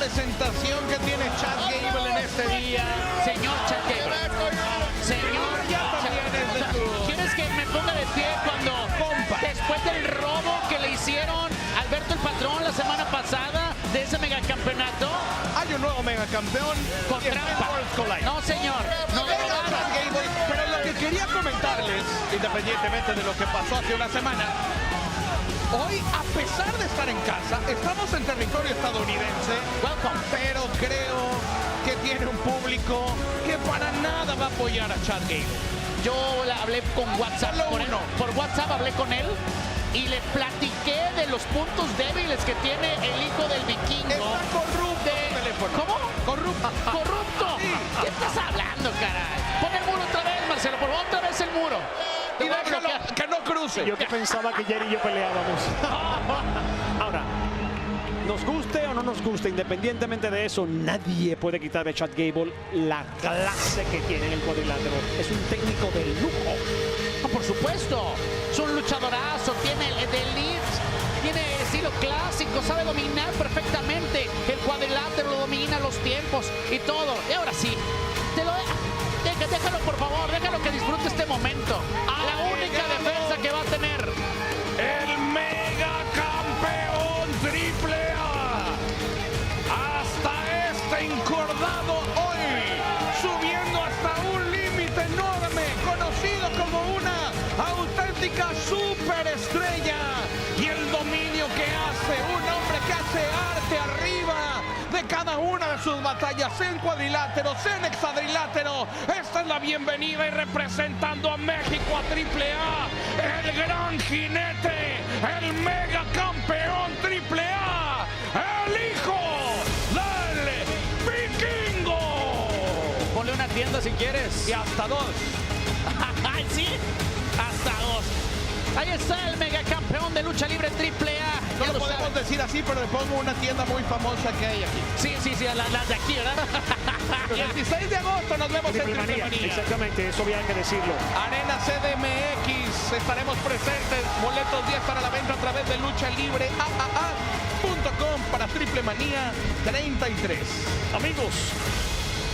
presentación que tiene Chad Gable en este día. Señor Chad Gable. Señor, ¿quieres que me ponga de pie cuando, después del robo que le hicieron a Alberto el Patrón la semana pasada de ese megacampeonato? Hay un nuevo megacampeón Con trampa. No, señor. No lo robaron. Pero lo que quería comentarles, independientemente de lo que pasó hace una semana, hoy, a pesar de estar en casa, estamos en territorio estadounidense, pero creo que tiene un público que para nada va a apoyar a Chad Gable. Yo hablé con WhatsApp con él. Por WhatsApp hablé con él y le platiqué de los puntos débiles que tiene el hijo del vikingo. Está corrupto. ¿Cómo? Corrupto. ¿Corrupto? Sí. ¿Qué estás hablando, caray? Pon el muro otra vez, Marcelo, por favor, otra vez el muro. Y déjalo que no cruce. Yo que pensaba que Jerry y yo peleábamos. Ahora, nos guste o no nos guste, independientemente de eso, nadie puede quitar de Chad Gable la clase que tiene en el cuadrilátero. Es un técnico de lujo. Por supuesto, es un luchadorazo, tiene el de elite, tiene estilo clásico, sabe dominar perfectamente el cuadrilátero, lo domina los tiempos y todo. Y ahora sí, déjalo por favor, déjalo que disfrute este momento. La única defensa que va a tener. El mega campeón AAA. Hasta este encordado hoy, subiendo hasta un límite enorme, conocido como una auténtica superestrella. Y el dominio que hace, un hombre que hace arte arriba de cada una de sus batallas en cuadriláteros, en hexadrilátero. Esta es la bienvenida y representando a México a AAA, el gran jinete, el mega campeón AAA, el hijo del vikingo. Ponle una tienda si quieres. Y hasta dos. ¡Ay, sí! Hasta dos. Ahí está el megacampeón de lucha libre AAA. No Ya lo lo podemos saben. decir así, pero le pongo una tienda muy famosa que hay aquí. Sí, las de aquí, ¿verdad? El 16 de agosto nos vemos en Triplemanía. Triplemanía. Exactamente, eso había que decirlo. Arena CDMX, estaremos presentes. Boletos 10 para la venta a través de luchalibreaaa.com para Triplemanía 33. Amigos,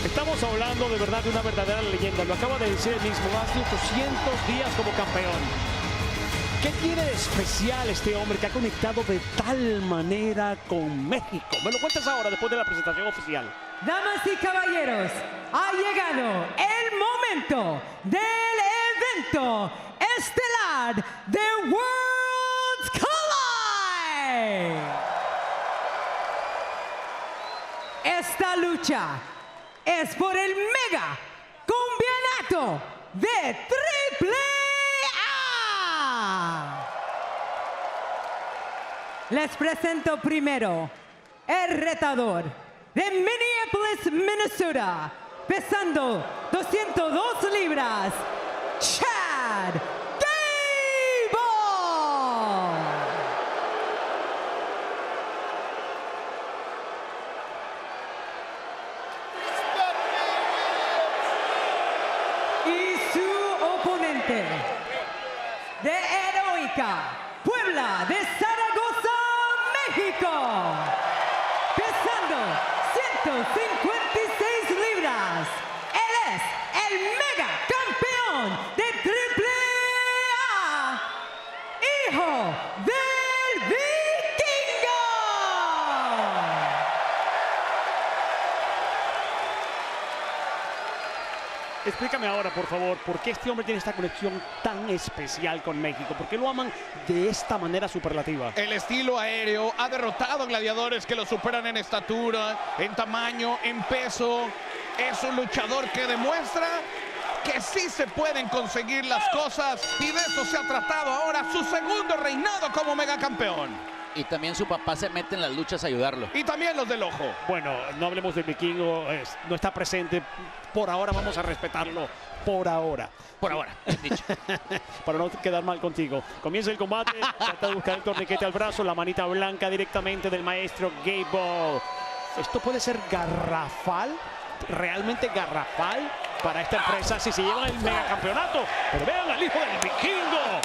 estamos hablando de verdad de una verdadera leyenda. Lo acaba de decir él mismo, más de 800 días como campeón. ¿Qué tiene de especial este hombre que ha conectado de tal manera con México? Me lo cuentas ahora, después de la presentación oficial. Damas y caballeros, ha llegado el momento del evento estelar de Worlds Collide. Esta lucha es por el mega campeonato de AAA. Les presento primero el retador de Minneapolis, Minnesota, pesando 202 libras, Chad Gable. Y su oponente de Heroica, Puebla de Zaragoza, México, pesando 156 libras. Él es el mega campeón de AAA, hijo del vikingo. Explícame ahora, por favor, por qué este hombre tiene esta conexión tan especial con México. ¿Por qué lo aman de esta manera superlativa? El estilo aéreo ha derrotado a gladiadores que lo superan en estatura, en tamaño, en peso. Es un luchador que demuestra que sí se pueden conseguir las cosas y de eso se ha tratado ahora su segundo reinado como megacampeón. Y también su papá se mete en las luchas a ayudarlo. Y también los del ojo. Bueno, no hablemos del vikingo, no está presente. Por ahora vamos a respetarlo. Por ahora. Por ahora, bien dicho. Para no quedar mal contigo. Comienza el combate. Trata de buscar el torniquete al brazo. La manita blanca directamente del maestro Gable. Esto puede ser garrafal. Realmente garrafal para esta empresa si se llevan el megacampeonato. Pero vean al hijo del vikingo.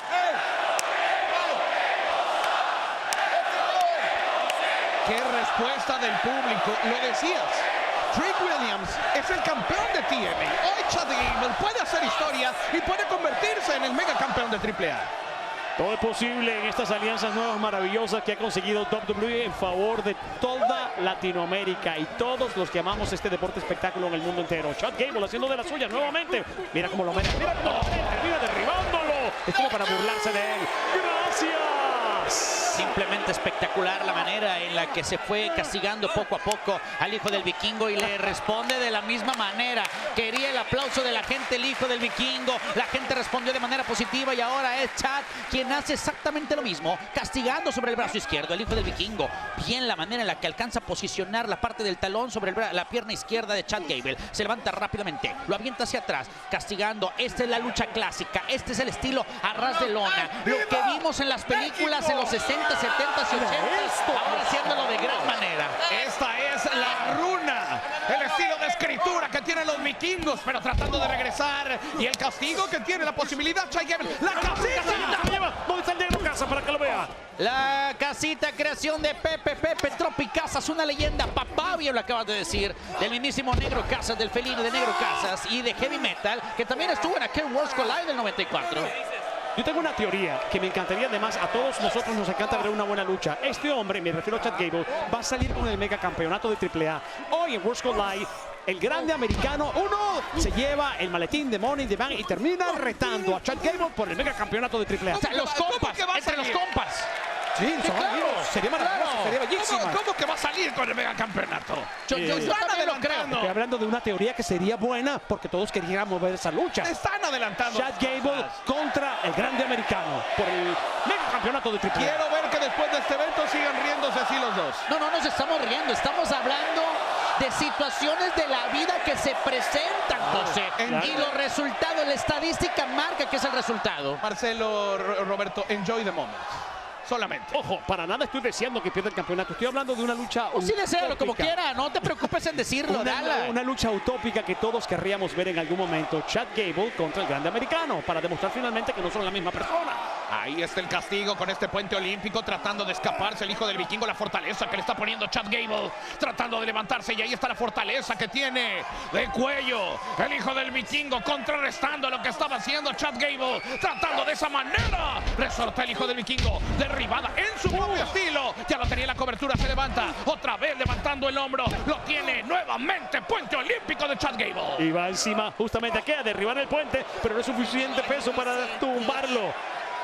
¡Qué respuesta del público. Lo decías. Trick Williams es el campeón de TNA. Hoy Chad Gable puede hacer historia y puede convertirse en el mega campeón de AAA. Todo es posible en estas alianzas nuevas maravillosas que ha conseguido WWE en favor de toda Latinoamérica y todos los que amamos este deporte espectáculo en el mundo entero. Chad Gable haciendo de la suya nuevamente. Mira cómo lo mete, mira cómo lo mete, mira derribándolo. Es como para burlarse de él. ¡Gracias! Simplemente espectacular la manera en la que se fue castigando poco a poco al hijo del vikingo y le responde de la misma manera. Quería el aplauso de la gente, el hijo del vikingo. La gente respondió de manera positiva y ahora es Chad quien hace exactamente lo mismo, castigando sobre el brazo izquierdo el hijo del vikingo. Bien la manera en la que alcanza a posicionar la parte del talón sobre la pierna izquierda de Chad Gable. Se levanta rápidamente, lo avienta hacia atrás, castigando. Esta es la lucha clásica, este es el estilo a ras de lona. Lo que vimos en las películas en los 60, 70 y 80, ahora haciéndolo de gran manera. Esta es la runa, el estilo de escritura que tienen los vikingos, pero tratando de regresar. Y el castigo que tiene la posibilidad, Chad Gable. ¡La casita! ¿Dónde está el negro Casa para que lo vea? La casita, creación de Pepe Tropicasas, una leyenda. Papá, bien lo acabas de decir, del mismísimo Negro Casas, del felino de Negro Casas y de Heavy Metal, que también estuvo en aquel Worlds Collide del 94. Yo tengo una teoría que me encantaría, además a todos nosotros nos encanta ver una buena lucha. Este hombre, me refiero a Chad Gable, va a salir con el mega campeonato de AAA. Hoy en Worlds Collide, el grande americano, se lleva el maletín de Money in the Bank y termina retando a Chad Gable por el mega campeonato de AAA. O sea, los compas, entre los compas. Sí, son claro, amigos. Sería maravilloso, claro. sería bellísimo. ¿Cómo que va a salir con el mega campeonato? Yo también lo creo. Estoy hablando de una teoría que sería buena porque todos queríamos ver esa lucha. Están adelantando. Chad Gable contra el grande americano por el mega campeonato de AAA. Quiero ver que después de este evento sigan riéndose así los dos. No nos estamos riendo, estamos hablando de situaciones de la vida que se presentan, José. Claro. Y los resultados, la estadística marca que es el resultado. Marcelo, Roberto, enjoy the moment. Solamente. Ojo, para nada estoy deseando que pierda el campeonato. Estoy hablando de una lucha Sí, deséalo como utópica. quiera, no te preocupes en decirlo, dale. Una lucha utópica que todos querríamos ver en algún momento. Chad Gable contra el grande americano para demostrar finalmente que no son la misma persona. Ahí está el castigo con este puente olímpico, tratando de escaparse el hijo del vikingo, la fortaleza que le está poniendo Chad Gable, tratando de levantarse, y ahí está la fortaleza que tiene de cuello el hijo del vikingo, contrarrestando lo que estaba haciendo Chad Gable, tratando de esa manera, resorta el hijo del vikingo, derribada en su propio estilo, ya lo tenía en la cobertura, se levanta, otra vez levantando el hombro, lo tiene nuevamente, puente olímpico de Chad Gable. Y va encima justamente aquí a derribar el puente, pero no es suficiente peso para tumbarlo.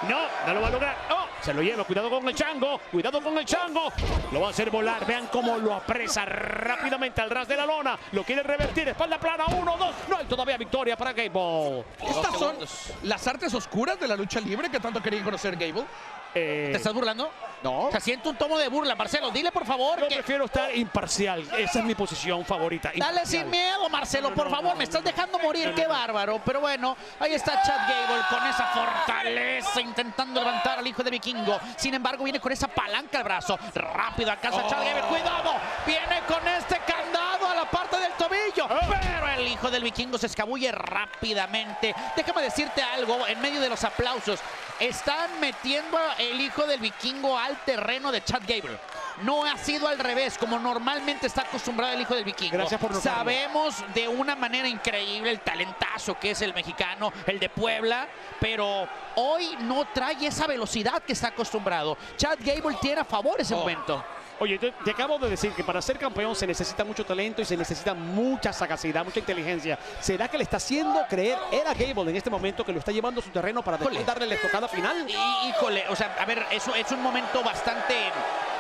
No lo va a lograr. ¡Oh! Se lo lleva. Cuidado con el chango. Cuidado con el chango. Lo va a hacer volar. Vean cómo lo apresa rápidamente al ras de la lona. Lo quiere revertir. Espalda plana. 1, 2. No hay todavía victoria para Gable. Estas son las artes oscuras de la lucha libre que tanto quería conocer Gable. ¿Te estás burlando? No. Se siente un tono de burla, Marcelo. Dile, por favor, Yo que... prefiero estar imparcial. Esa es mi posición favorita. Dale Imparcial. sin miedo, Marcelo, por favor. Me estás dejando morir. Qué bárbaro. Pero bueno, ahí está Chad Gable con esa fortaleza intentando levantar al hijo de vikingo. Sin embargo, viene con esa palanca al brazo. Rápido a casa Chad Gable. ¡Cuidado! Viene con este candado a la parte del tobillo. Pero el hijo del vikingo se escabulle rápidamente. Déjame decirte algo en medio de los aplausos. Están metiendo el hijo del vikingo al terreno de Chad Gable. No ha sido al revés, como normalmente está acostumbrado el hijo del vikingo. Gracias por notarlo. Sabemos de una manera increíble el talentazo que es el mexicano, el de Puebla, pero hoy no trae esa velocidad que está acostumbrado. Chad Gable tiene a favor ese momento. Oye, te acabo de decir que para ser campeón se necesita mucho talento y se necesita mucha sagacidad, mucha inteligencia. ¿Será que le está haciendo creer él a Gable en este momento que lo está llevando a su terreno para después darle la estocada final? Híjole, o sea, a ver, eso es un momento bastante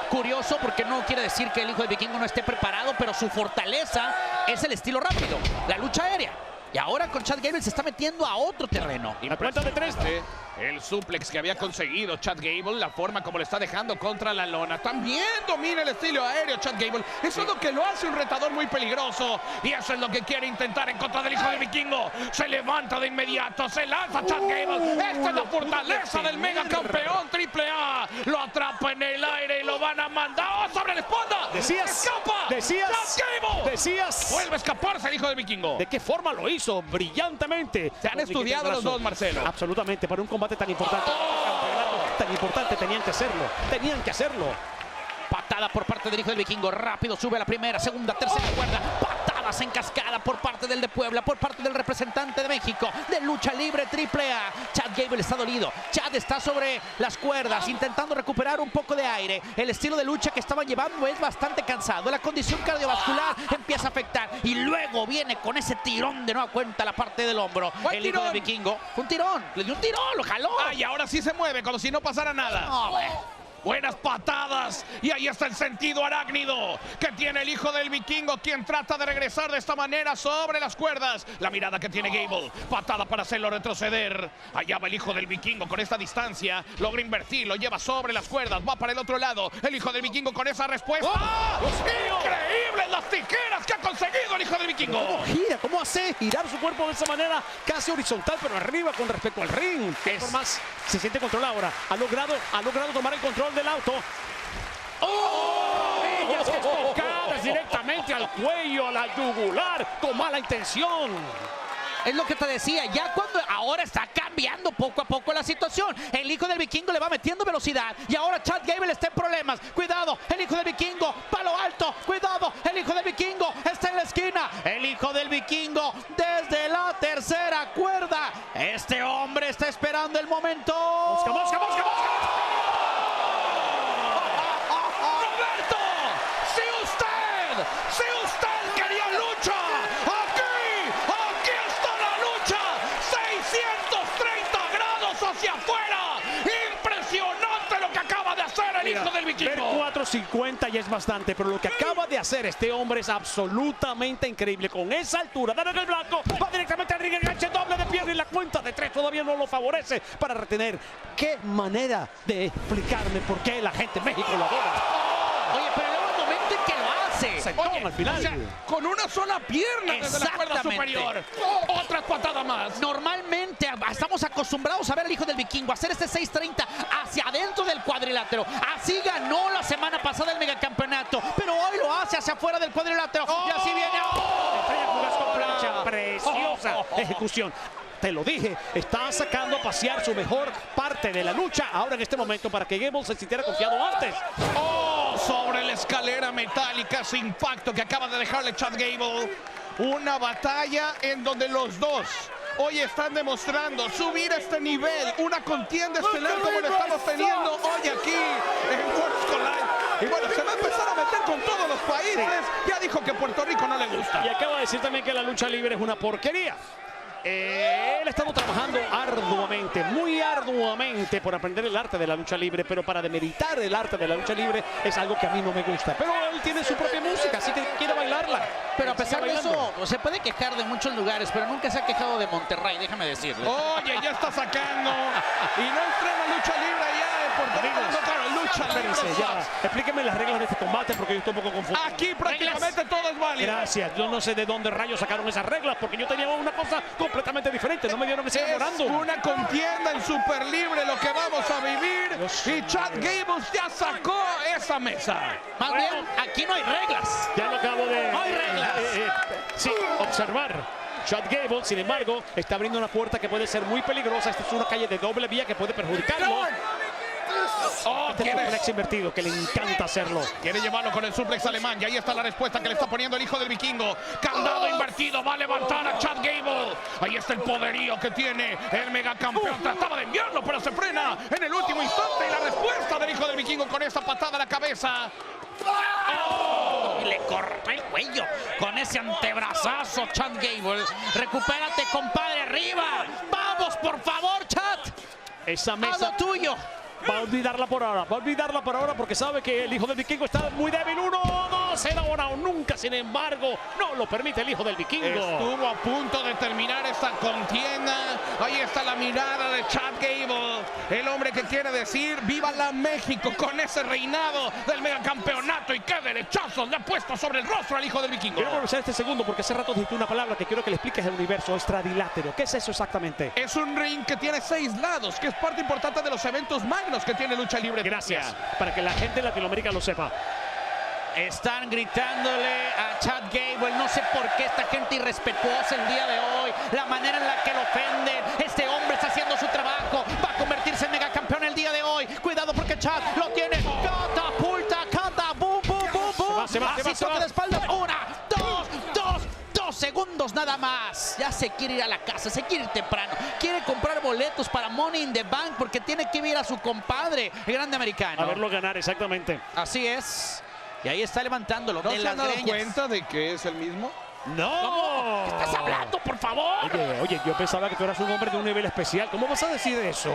curioso porque no quiere decir que el hijo de vikingo no esté preparado, pero su fortaleza es el estilo rápido, la lucha aérea. Y ahora con Chad Gable se está metiendo a otro terreno. La cuenta de 3. El suplex que había conseguido Chad Gable, la forma como le está dejando contra la lona. También domina el estilo aéreo Chad Gable. Eso es lo que lo hace un retador muy peligroso. Y eso es lo que quiere intentar en contra del hijo del vikingo. Se levanta de inmediato, se lanza Chad Gable. Esta es la fortaleza del mega campeón AAA. Lo atrapa en el aire y lo van a mandar. ¡Oh, sobre la espalda! ¡Escapa! Chad Gable. Vuelve a escaparse el hijo del vikingo. ¿De qué forma lo hizo? Brillantemente. Se han estudiado los dos, Marcelo. Absolutamente, para un combate tan importante. Tan importante, tenían que hacerlo. Patada por parte del hijo del vikingo. Rápido sube a la primera, segunda, tercera cuerda. Patadas en cascada por parte del de Puebla, por parte del representante de México de lucha libre AAA. Chad Gable está dolido. Chad está sobre las cuerdas intentando recuperar un poco de aire. El estilo de lucha que estaban llevando es bastante cansado. La condición cardiovascular empieza a afectar y luego viene con ese tirón de nueva cuenta a la parte del hombro. El hijo del vikingo. Un tirón. Le dio un tirón, lo jaló. Ay, ahora sí se mueve, como si no pasara nada. No, güey. Buenas patadas. Y ahí está el sentido arácnido que tiene el hijo del vikingo, quien trata de regresar de esta manera sobre las cuerdas. La mirada que tiene Gable. Patada para hacerlo retroceder. Allá va el hijo del vikingo con esta distancia. Logra invertir, lo lleva sobre las cuerdas. Va para el otro lado. El hijo del vikingo con esa respuesta. ¡Oh! ¡Increíbles las tijeras que ha conseguido el hijo del vikingo! ¿Cómo gira? ¿Cómo hace girar su cuerpo de esa manera casi horizontal, pero arriba con respecto al ring? Por más se siente controlado ahora. Ha logrado tomar el control del auto. Ellas que tocadas directamente al cuello, a la yugular, con mala intención. Es lo que te decía, ya cuando ahora está cambiando poco a poco la situación. El hijo del vikingo le va metiendo velocidad y ahora Chad Gable está en problemas. Cuidado, el hijo del vikingo, palo alto. Cuidado, el hijo del vikingo está en la esquina. El hijo del vikingo desde la tercera cuerda. Este hombre está esperando el momento. ¡Mosca, mosca, mosca, mosca! Si usted quería lucha, aquí está la lucha. 630 grados hacia afuera. Impresionante lo que acaba de hacer el hijo del vikingo. Ver 450 ya es bastante, pero lo que acaba de hacer este hombre es absolutamente increíble. Con esa altura, dar en el blanco, va directamente al ring, enganche doble de pierna y la cuenta de 3 todavía no lo favorece para retener. Qué manera de explicarme por qué la gente en México lo adora. Oye, pero luego el momento en que lo hace. Se toma al final. O sea, con una sola pierna desde la cuerda superior. Otra patada más. Normalmente estamos acostumbrados a ver al hijo del vikingo hacer este 630 hacia adentro del cuadrilátero. Así ganó la semana pasada el megacampeonato, pero hoy lo hace hacia afuera del cuadrilátero. Y así viene. Con plancha, preciosa ejecución. Te lo dije, está sacando a pasear su mejor parte de la lucha ahora en este momento para que Gable se sintiera confiado antes. Sobre la escalera metálica, ese impacto que acaba de dejarle Chad Gable. Una batalla en donde los dos hoy están demostrando subir a este nivel. Una contienda estelar como lo estamos teniendo hoy aquí en Worlds Collide. Y bueno, se va a empezar a meter con todos los países. Ya dijo que Puerto Rico no le gusta. Y acaba de decir también que la lucha libre es una porquería. Él ha estado trabajando arduamente, muy arduamente por aprender el arte de la lucha libre, pero para demeritar el arte de la lucha libre es algo que a mí no me gusta. Pero él tiene su propia música, así que quiere bailarla. Pero a pesar de eso, se puede quejar de muchos lugares, pero nunca se ha quejado de Monterrey, déjame decirle. Oye, ya está sacando. Y no estrena lucha libre ya en Puerto Rico. No, claro, lucha libre. Espérense, ya. Explíquenme las reglas de este combate porque yo estoy un poco confuso. Aquí prácticamente todo es válido. Gracias, yo no sé de dónde rayos sacaron esas reglas porque yo tenía una cosa completamente diferente, no me dieron ese memorando. Es una contienda en super libre lo que vamos a vivir. Y Chad Gable ya sacó esa mesa. Más bien, aquí no hay reglas. Ya lo acabo de... No hay reglas. Sí, observar. Chad Gable, sin embargo, está abriendo una puerta que puede ser muy peligrosa. Esta es una calle de doble vía que puede perjudicarlo. Este suplex invertido, que le encanta hacerlo. Quiere llevarlo con el suplex alemán. Y ahí está la respuesta que le está poniendo el hijo del vikingo. Candado invertido, va a levantar a Chad Gable. Ahí está el poderío que tiene el megacampeón. Trataba de enviarlo, pero se frena en el último instante. Y la respuesta del hijo del vikingo con esa patada a la cabeza. Y le cortó el cuello con ese antebrazazo, Chad Gable. Recupérate, compadre, arriba. Vamos, por favor, Chad. Esa mesa... Haz lo tuyo. Va a olvidarla por ahora, porque sabe que el hijo del vikingo está muy débil. 1-2, era ahora o nunca, sin embargo, no lo permite el hijo del vikingo. Estuvo a punto de terminar esta contienda. Ahí está la mirada de Chad Gable, el hombre que quiere decir viva la México con ese reinado del megacampeonato. Y qué derechazos le ha puesto sobre el rostro al hijo del vikingo. Quiero aprovechar este segundo porque hace rato dijiste una palabra que quiero que le expliques al universo, estradilátero. ¿Qué es eso exactamente? Es un ring que tiene 6 lados, que es parte importante de los eventos magnos que tiene lucha libre. Gracias, para que la gente de Latinoamérica lo sepa. Están gritándole a Chad Gable. No sé por qué esta gente irrespetuosa el día de hoy, la manera en la que lo ofenden. Este hombre está haciendo su trabajo, va a convertirse en megacampeón el día de hoy. Cuidado porque Chad lo tiene. Catapulta, catapulta. segundos nada más. Ya se quiere ir a la casa, se quiere ir temprano. Quiere comprar boletos para Money in the Bank porque tiene que ver a su compadre, el grande americano. A verlo ganar, exactamente. Así es. Y ahí está levantándolo. ¿No de se las han dado greñas. cuenta de que es el mismo? ¡No! ¿Cómo? ¿Qué estás hablando, por favor? Oye, yo pensaba que tú eras un hombre de un nivel especial. ¿Cómo vas a decir eso?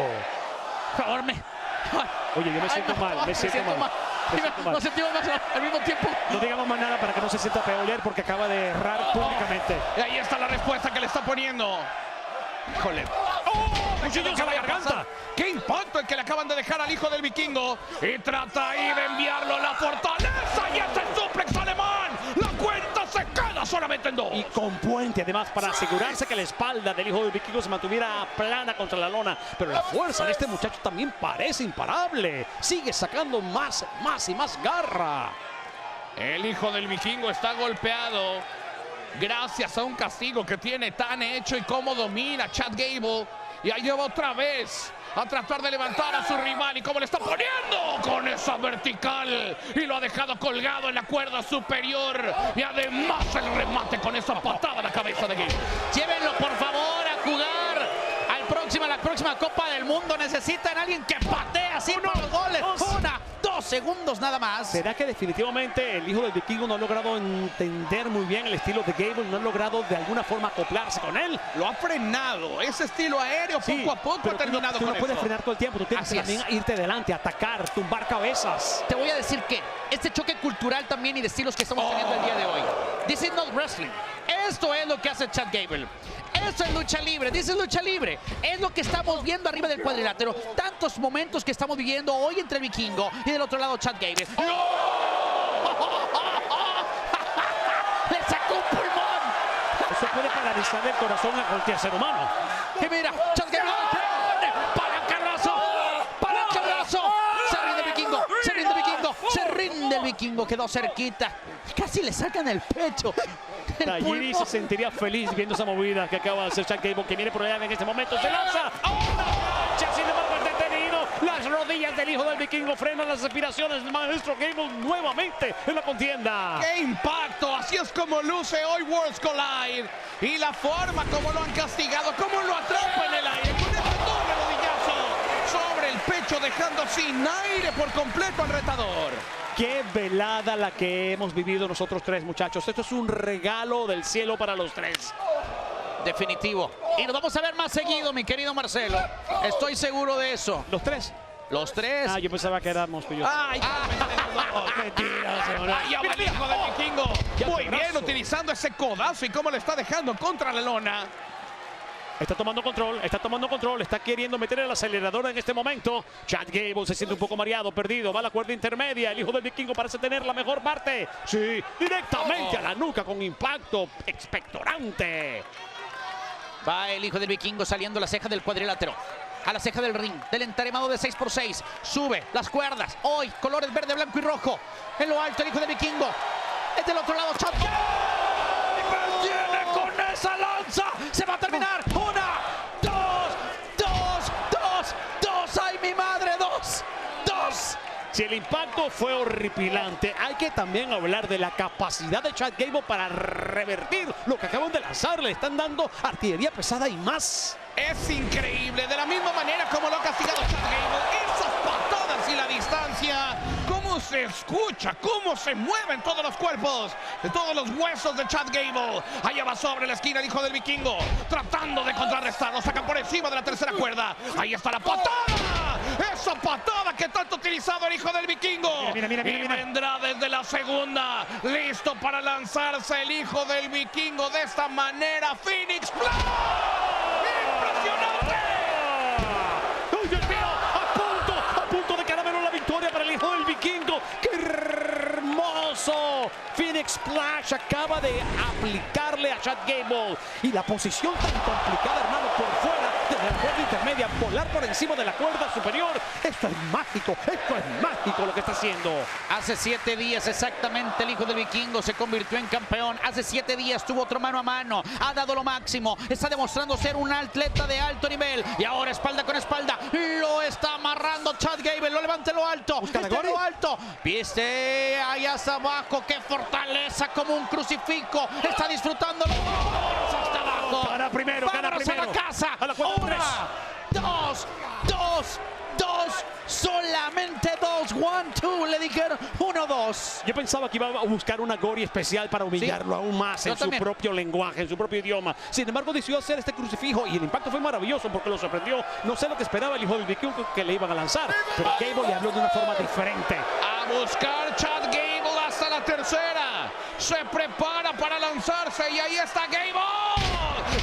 Por favor, Oye, yo me siento mal, me siento mal. Me siento mal. Nos sentimos más al mismo tiempo. No digamos más nada para que no se sienta peor porque acaba de errar públicamente. Y ahí está la respuesta que le está poniendo. Híjole. ¡Cuchillos a la garganta! ¡Qué impacto el que le acaban de dejar al hijo del vikingo! Y trata ahí de enviarlo a la fortaleza. ¡Y es el suplex alemán! ¡La cuenta se queda solamente en 2! Y con puente, además, para asegurarse que la espalda del hijo del vikingo se mantuviera plana contra la lona. Pero la fuerza de este muchacho también parece imparable. Sigue sacando más y más garra. El hijo del vikingo está golpeado gracias a un castigo que tiene tan hecho y cómo domina Chad Gable. Y ahí lleva otra vez a tratar de levantar a su rival y cómo le está poniendo con esa vertical. Y lo ha dejado colgado en la cuerda superior. Y además el remate con esa patada a la cabeza de Gable. Llévenlo, por favor, a jugar a la próxima Copa del Mundo. Necesitan a alguien que patee así para los goles. 2 segundos nada más. ¿Será que definitivamente el hijo del vikingo no ha logrado entender muy bien el estilo de Gable? ¿No ha logrado de alguna forma acoplarse con él? Lo ha frenado. Ese estilo aéreo poco a poco ha terminado tú con no puedes eso. frenar todo el tiempo. Tú tienes Así que también irte adelante, atacar, tumbar cabezas. Te voy a decir que este choque cultural también y de estilos que estamos teniendo el día de hoy. This is not wrestling. Esto es lo que hace Chad Gable. Esto es lucha libre. This is lucha libre. Es lo que estamos viendo arriba del cuadrilátero. Tantos momentos que estamos viviendo hoy entre el vikingo y del otro lado Chad Gable. ¡No! ¡Le sacó un pulmón! Eso puede paralizar el corazón a cualquier ser humano. Y mira, Chad Gable. ¡Palancabrazo! Se rinde el vikingo. Se rinde el vikingo. Se rinde el vikingo. Quedó cerquita. Casi le sacan el pecho. Tajiri se sentiría feliz viendo esa movida que acaba de hacer Chad Gable, que viene por allá en este momento. ¡Se lanza! Sin embargo, es detenido. Las rodillas del hijo del vikingo frenan las aspiraciones del maestro Gable nuevamente en la contienda. ¡Qué impacto! Así es como luce hoy Worlds Collide. Y la forma como lo han castigado, como lo atrapa en el aire con este doble rodillazo sobre el pecho, dejando sin aire por completo al retador. Qué velada la que hemos vivido nosotros tres, muchachos. Esto es un regalo del cielo para los tres. Definitivo. Y lo vamos a ver más seguido, mi querido Marcelo. Estoy seguro de eso. ¿Los tres? Los tres. Ah, yo pensaba que éramos tú y yo. ¡Ay! Mentira, señora. ¡Ay, ya va el hijo del vikingo! Ya Muy te bien, abrazo. utilizando ese codazo y cómo le está dejando contra la lona. Está tomando control, está queriendo meter el acelerador en este momento. Chad Gable se siente un poco mareado, perdido, va a la cuerda intermedia. El hijo del vikingo parece tener la mejor parte. Sí, directamente a la nuca con impacto expectorante. Va el hijo del vikingo saliendo a la ceja del cuadrilátero. A la ceja del ring, del entaremado de 6x6. Sube las cuerdas. Hoy, colores verde, blanco y rojo. En lo alto, el hijo del vikingo. Es del otro lado, Chad Gable. ¡Tiene con esa lanza! ¡Se va a terminar! ¡Una! ¡Dos! ¡Ay, mi madre! ¡Dos! Si el impacto fue horripilante, hay que también hablar de la capacidad de Chad Gable para revertir lo que acaban de lanzar. Le están dando artillería pesada y más. Es increíble, de la misma manera como lo ha castigado Chad Gable, esas patadas y la distancia, cómo se escucha, cómo se mueven todos los cuerpos, de todos los huesos de Chad Gable. Allá va sobre la esquina el hijo del vikingo, tratando de contrarrestar, lo sacan por encima de la tercera cuerda. Ahí está la patada, esa patada que tanto ha utilizado el hijo del vikingo. Mira. Y vendrá desde la segunda, listo para lanzarse el hijo del vikingo de esta manera. Phoenix Splash. ¡Impresionante! ¡Ay, Dios mío! A punto de caramelar la victoria para el hijo del vikingo. ¡Qué hermoso! Phoenix Splash acaba de aplicarle a Chad Gable. Y la posición tan complicada, hermano, por fuera, desde la cuerda intermedia, volar por encima de la cuerda superior. Esto es mágico lo que está haciendo. Hace 7 días exactamente el hijo del vikingo se convirtió en campeón. Hace 7 días tuvo otro mano a mano. Ha dado lo máximo. Está demostrando ser un atleta de alto nivel. Y ahora espalda con espalda. Lo está amarrando Chad Gable. Lo levanta en lo alto. Está en lo alto. Viste ahí hasta abajo. ¡Qué fortaleza! Como un crucifijo. Está disfrutando. Hasta abajo. Gana primero, gana primero. A la casa. A la cuenta 3. 2. Solamente 2. 1, 2. Le dijeron 1, 2. Yo pensaba que iba a buscar una Gory especial para humillarlo aún más en su propio lenguaje, en su propio idioma. Sin embargo, decidió hacer este crucifijo y el impacto fue maravilloso porque lo sorprendió. No sé lo que esperaba el hijo del vikingo que le iban a lanzar, pero Gable le habló de una forma diferente. A buscar Chad Gable hasta la tercera. Se prepara para lanzarse y ahí está Gable.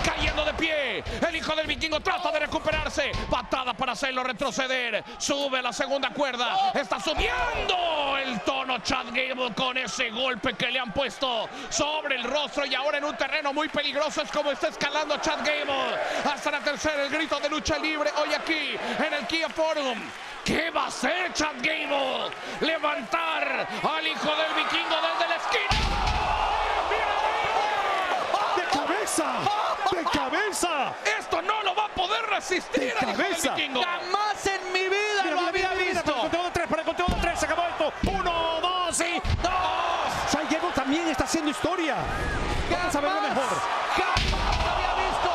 Cayendo de pie. El hijo del vikingo trata de recuperarse. Patada para hacerlo retroceder. Sube la segunda cuerda. Está subiendo el tono Chad Gable con ese golpe que le han puesto sobre el rostro. Y ahora en un terreno muy peligroso es como está escalando Chad Gable. Hasta la tercera, el grito de lucha libre hoy aquí en el Kia Forum. ¿Qué va a hacer Chad Gable? Levantar al hijo del vikingo desde la esquina. ¡De cabeza! Esto no lo va a poder resistir el hijo del vikingo. Jamás en mi vida lo había visto. Para el conteo de 3, para el conteo de 3, se acabó esto. 1, 2 y 2. Chad Gable también está haciendo historia. Vamos a verlo mejor. Jamás había visto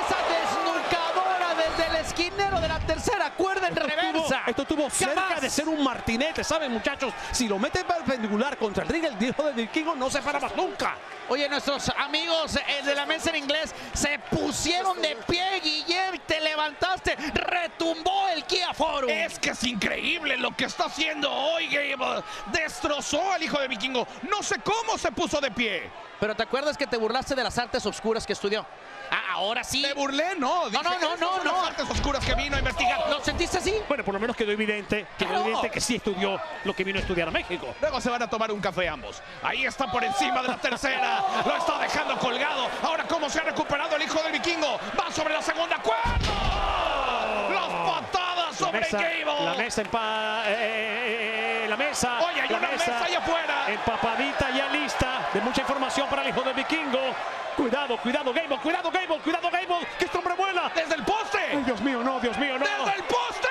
esa desnucadora desde el esquinero de la tercera cuerda en reversa. Esto estuvo cerca de ser un martinete, ¿saben, muchachos? Si lo meten perpendicular contra el ring, el hijo del vikingo no se para más nunca. Oye, nuestros amigos de la mesa en inglés se pusieron de pie, Guillem, te levantaste, retumbó el Kia Forum. Es que es increíble lo que está haciendo hoy Gable. Destrozó al hijo del vikingo. No sé cómo se puso de pie. Pero ¿te acuerdas que te burlaste de las artes oscuras que estudió? Ah, ahora sí. Me burlé, no. Dije, No. Las artes oscuras que vino a investigar. ¿Lo sentiste así? Bueno, por lo menos quedó evidente que sí estudió lo que vino a estudiar a México. Luego se van a tomar un café ambos. Ahí está por encima de la tercera. Lo está dejando colgado. Ahora cómo se ha recuperado el hijo del vikingo. Va sobre la segunda cuerda. Las patadas sobre Gable. La mesa la mesa. Oye, hay una mesa allá afuera. Empapadita ya lista de mucha información para el hijo del vikingo. Cuidado, Gable, cuidado, Gable, que este hombre vuela. Desde el poste. Ay, Dios mío, no. Desde el poste.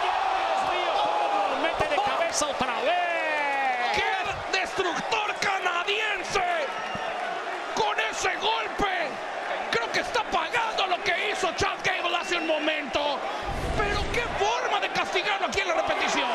Dios mío, cómo lo mete de cabeza otra vez. ¡Qué destructor canadiense! Con ese golpe, creo que está pagando lo que hizo Chad Gable hace un momento. Pero qué forma de castigarlo aquí en la repetición.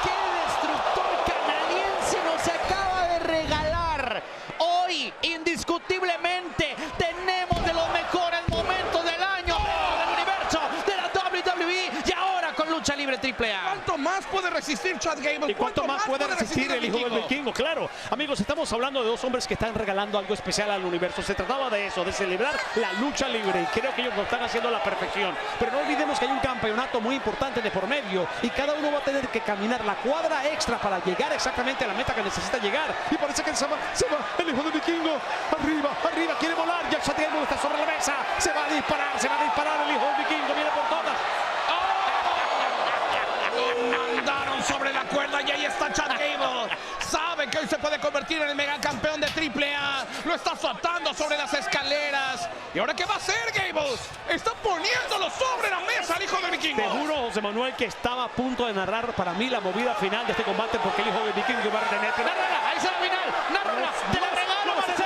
¡Qué destructor canadiense nos acaba de regalar! Hoy, indiscutiblemente, tenemos de los mejores momentos del año, del universo, de la WWE y ahora con lucha libre AAA. ¿Cuánto más puede resistir Chad Gable? ¿Y cuánto más puede resistir el hijo del vikingo? Claro, amigos, estamos hablando de dos hombres que están regalando algo especial al universo. Se trataba de eso, de celebrar la lucha libre, y creo que ellos lo están haciendo a la perfección. Pero no olvidemos que hay un campeonato muy importante de por medio y cada uno va a tener que caminar la cuadra extra para llegar exactamente a la meta que necesita llegar. Y parece que se va el hijo del vikingo. Arriba, quiere volar. Ya Chad Gable está sobre la mesa. Se va a disparar el hijo del vikingo. Viene por todas. Lo mandaron sobre la cuerda y ahí está Chad Gable. Sabe que hoy se puede convertir en el megacampeón de AAA. Lo está azotando sobre las escaleras. ¿Y ahora qué va a hacer Gable? Está poniéndolo sobre la mesa al hijo del vikingo. Te juro, José Manuel, que estaba a punto de narrar para mí la movida final de este combate porque el hijo del vikingo va a retener. ¡Nárrala! ¡Ahí está la final! ¡Nárrala! ¡Te la regalo, Marcelo!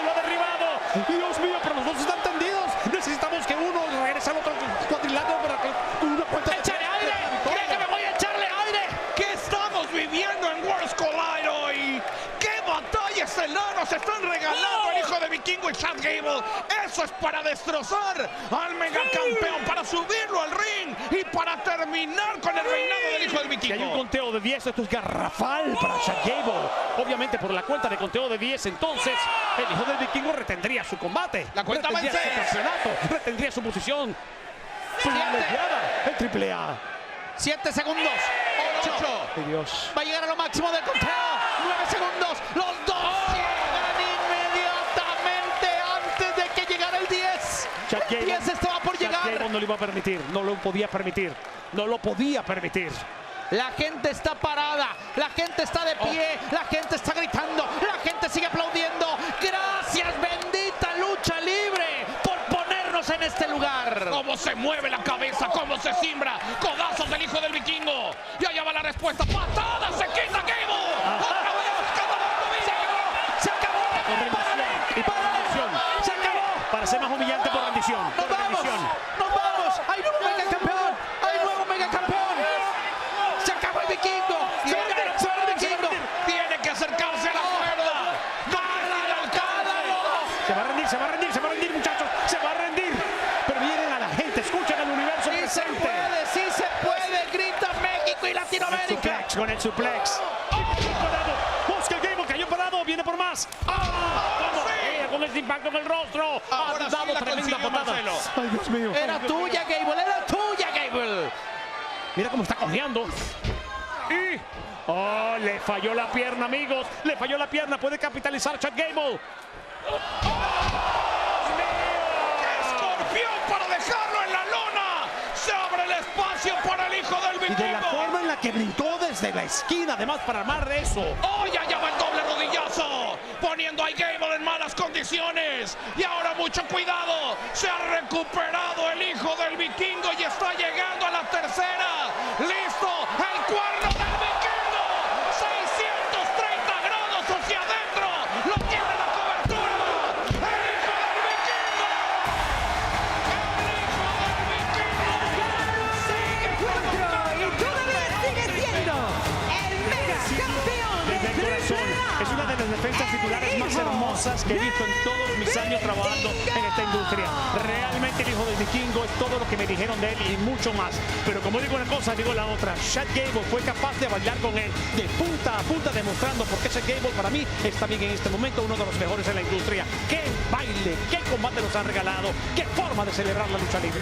Lo ha derribado. Dios mío, pero los dos están tendidos. Necesitamos que uno regrese al otro cuadrilátero para que una cuenta. ¡Échale aire! ¡Cree que me voy a echarle aire! ¿Qué estamos viviendo en Worlds Collide hoy? ¿Qué batallas estelares están regalando el hijo de vikingo y Chad Gable? Eso es para destrozar al megacampeón, para subirlo al ring y para terminar con el reinado del hijo del vikingo. Y hay un conteo de 10, esto es garrafal para Chad Gable. Obviamente por la cuenta de conteo de 10, entonces el hijo del vikingo retendría su combate. La cuenta va en retendría su 6. campeonato, retendría su posición privilegiada en AAA. 7 segundos. 8. Ay, Dios. Va a llegar a lo máximo del conteo. 9 segundos. Los dos llegan estaba por llegar. Gable no lo iba a permitir, no lo podía permitir, no lo podía permitir. La gente está parada, la gente está de pie, la gente está gritando, la gente sigue aplaudiendo. Gracias, bendita lucha libre, por ponernos en este lugar. Cómo se mueve la cabeza, cómo se cimbra. Codazos del hijo del vikingo. Y allá va la respuesta. Patada, se quita Gable. Otra vez, Se acabó. Por rendición y por rendición. Se acabó. Para ser más humillante por rendición. Nos Por vamos. rendición. Nos vamos. Hay nuevo megacampeón. Hay nuevo megacampeón. Se acabó el vikingo. Se va el vikingo. tiene que acercarse a la cuerda. Se va a rendir, se va a rendir, se va a rendir, muchachos. Se va a rendir. Pero miren a la gente, escuchen al universo Sí se presente. puede, sí se puede. Grita México y Latinoamérica. Suplex, con el suplex. Busca el Gable, cayó parado, viene por más. Con el impacto en el rostro. Ahora Ha sí dado la tremenda consiguió, patada. Marcelo. Ay, Dios mío. Era tuya, Gable, era tuya, Gable. Mira cómo está cojeando. Y le falló la pierna, amigos. Le falló la pierna. Puede capitalizar Chad Gable. ¡Escorpión para dejarlo en la lona! ¡Se abre el espacio para el hijo del Y de la vikingo! forma en la que brincó desde la esquina, además, para armar de eso. ¡Oh, ya va el doble rodillazo! Poniendo a Gable en malas condiciones. Y ahora mucho cuidado. Se ha recuperado el hijo del vikingo y está llegando a la tercera. ¡Listo! ¡El cuerno del vikingo! 630 grados hacia adentro. ¡Lo tiene la cobertura! ¡El hijo del vikingo! ¡El hijo del vikingo! Y todavía sigue siendo el mega campeón de Desde el corazón. Es una de las defensas titulares más hermosas que he visto en todos mis años trabajando en esta industria. Realmente el hijo del vikingo es todo lo que me dijeron de él y mucho más. Pero como digo una cosa, digo la otra. Chad Gable fue capaz de bailar con él de punta a punta, demostrando por qué Chad Gable para mí está bien en este momento, uno de los mejores en la industria. ¡Qué baile! ¡Qué combate nos han regalado! ¡Qué forma de celebrar la lucha libre!